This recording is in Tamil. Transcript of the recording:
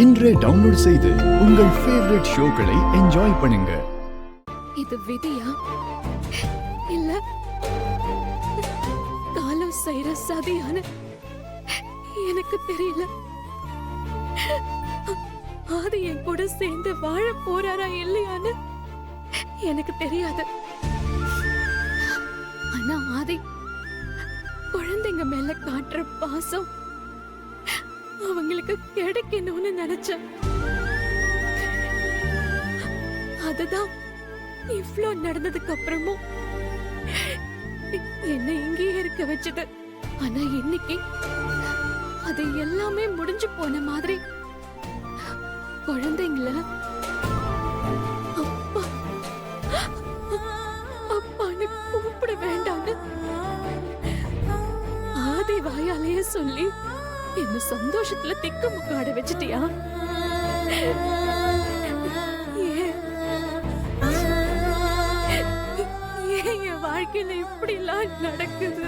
இன்றே டவுன்லோட் செய்து உங்கள் ஃபேவரட் ஷோக்களை என்ஜாய் பண்ணுங்க. இது விதியா இல்ல காலம் செய்யற சதியான எனக்கு தெரியல. ஆதி என் கூட சேர்ந்து வாழ போறாரா இல்லையான்னு எனக்கு தெரியாது. ஆனா ஆதி குழந்தைங்க மேல காட்டுற பாசம் அவங்களுக்கு கிடைக்கணும்னு நினைச்சேன். அதுதான் இவ்ளோ நடந்ததுக்கு அப்புறமும் என்ன இங்கேயே இருக்க வச்சது. ஆனா இன்னைக்கு அது எல்லாமே முடிஞ்சு போன மாதிரி குழந்தைங்கள அப்பா அப்பான்னு கூப்பிட வேண்டாம்னு ஆதி வாயாலேயே சொல்லி என்ன சந்தோஷத்துல திக்குமுக்காட வச்சிட்டியா? ஏன் என் வாழ்க்கையில இப்படி எல்லாம் நடக்குது?